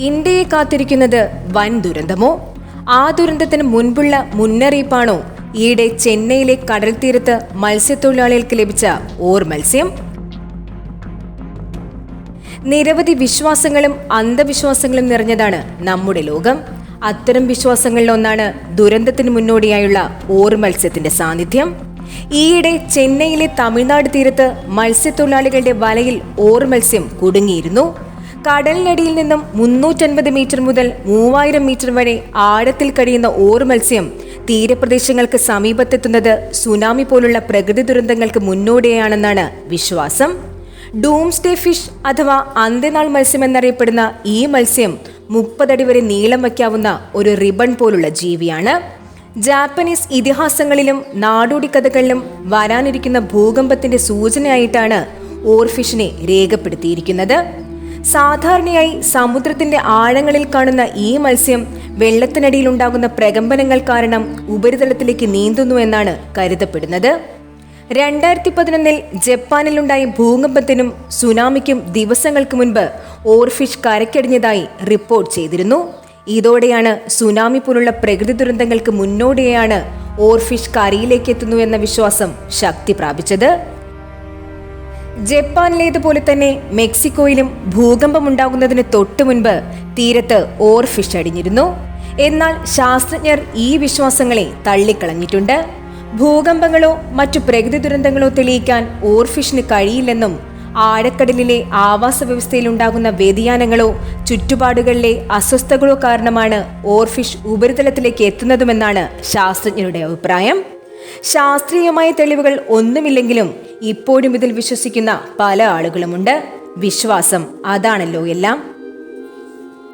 ഇന്ത്യയെ കാത്തിരിക്കുന്നത് വൻ ദുരന്തമോ? ആ ദുരന്തത്തിന് മുൻപുള്ള മുന്നറിയിപ്പാണോ ഈയിടെ ചെന്നൈയിലെ കടൽ തീരത്ത് മത്സ്യത്തൊഴിലാളികൾക്ക് ലഭിച്ച മത്സ്യം? നിരവധി വിശ്വാസങ്ങളും അന്ധവിശ്വാസങ്ങളും നിറഞ്ഞതാണ് നമ്മുടെ ലോകം. അത്തരം വിശ്വാസങ്ങളിലൊന്നാണ് ദുരന്തത്തിന് മുന്നോടിയായുള്ള മത്സ്യത്തിന്റെ സാന്നിധ്യം. ഈയിടെ ചെന്നൈയിലെ തമിഴ്നാട് തീരത്ത് മത്സ്യത്തൊഴിലാളികളുടെ വലയിൽ മത്സ്യം കുടുങ്ങിയിരുന്നു. കടലിനടിയിൽ നിന്നും 350 മീറ്റർ മുതൽ 3000 മീറ്റർ വരെ ആഴത്തിൽ കഴിയുന്ന മത്സ്യം തീരപ്രദേശങ്ങൾക്ക് സമീപത്തെത്തുന്നത് സുനാമി പോലുള്ള പ്രകൃതി ദുരന്തങ്ങൾക്ക് മുന്നോടിയാണെന്നാണ് വിശ്വാസം. ഡൂംസ്ഡേ ഫിഷ് അഥവാ അന്ത്യനാൾ മത്സ്യം എന്നറിയപ്പെടുന്ന ഈ മത്സ്യം 30 അടി വരെ നീളം വയ്ക്കാവുന്ന ഒരു റിബൺ പോലുള്ള ജീവിയാണ്. ജാപ്പനീസ് ഇതിഹാസങ്ങളിലും നാടോടി കഥകളിലും വരാനിരിക്കുന്ന ഭൂകമ്പത്തിന്റെ സൂചനയായിട്ടാണ് ഫിഷിനെ രേഖപ്പെടുത്തിയിരിക്കുന്നത്. സാധാരണയായി സമുദ്രത്തിന്റെ ആഴങ്ങളിൽ കാണുന്ന ഈ മത്സ്യം വെള്ളത്തിനടിയിലുണ്ടാകുന്ന പ്രകമ്പനങ്ങൾ കാരണം ഉപരിതലത്തിലേക്ക് നീന്തുന്നു എന്നാണ് കരുതപ്പെടുന്നത്. 2011 ജപ്പാനിലുണ്ടായ ഭൂകമ്പത്തിനും സുനാമിക്കും ദിവസങ്ങൾക്ക് മുൻപ് ഫിഷ് കരക്കടിഞ്ഞതായി റിപ്പോർട്ട് ചെയ്തിരുന്നു. ഇതോടെയാണ് സുനാമി പോലുള്ള പ്രകൃതി ദുരന്തങ്ങൾക്ക് മുന്നോടിയാണ് ഫിഷ് കരയിലേക്ക് എത്തുന്നു എന്ന വിശ്വാസം ശക്തി പ്രാപിച്ചത്. ജപ്പാനിലേതുപോലെ തന്നെ മെക്സിക്കോയിലും ഭൂകമ്പമുണ്ടാകുന്നതിന് തൊട്ടു മുൻപ് തീരത്ത് ഫിഷ് അടിഞ്ഞിരുന്നു. എന്നാൽ ശാസ്ത്രജ്ഞർ ഈ വിശ്വാസങ്ങളെ തള്ളിക്കളഞ്ഞിട്ടുണ്ട്. ഭൂകമ്പങ്ങളോ മറ്റു പ്രകൃതി ദുരന്തങ്ങളോ തെളിയിക്കാൻ ഫിഷിന് കഴിയില്ലെന്നും ആഴക്കടലിലെ ആവാസ വ്യവസ്ഥയിൽ ഉണ്ടാകുന്ന വ്യതിയാനങ്ങളോ ചുറ്റുപാടുകളിലെ അസ്വസ്ഥതകളോ കാരണമാണ് ഫിഷ് ഉപരിതലത്തിലേക്ക് എത്തുന്നതുമെന്നാണ് ശാസ്ത്രജ്ഞരുടെ അഭിപ്രായം. ശാസ്ത്രീയമായ തെളിവുകൾ ഒന്നുമില്ലെങ്കിലും ഇപ്പോഴും ഇതിൽ വിശ്വസിക്കുന്ന പല ആളുകളുമുണ്ട്. വിശ്വാസം അതാണല്ലോ എല്ലാം.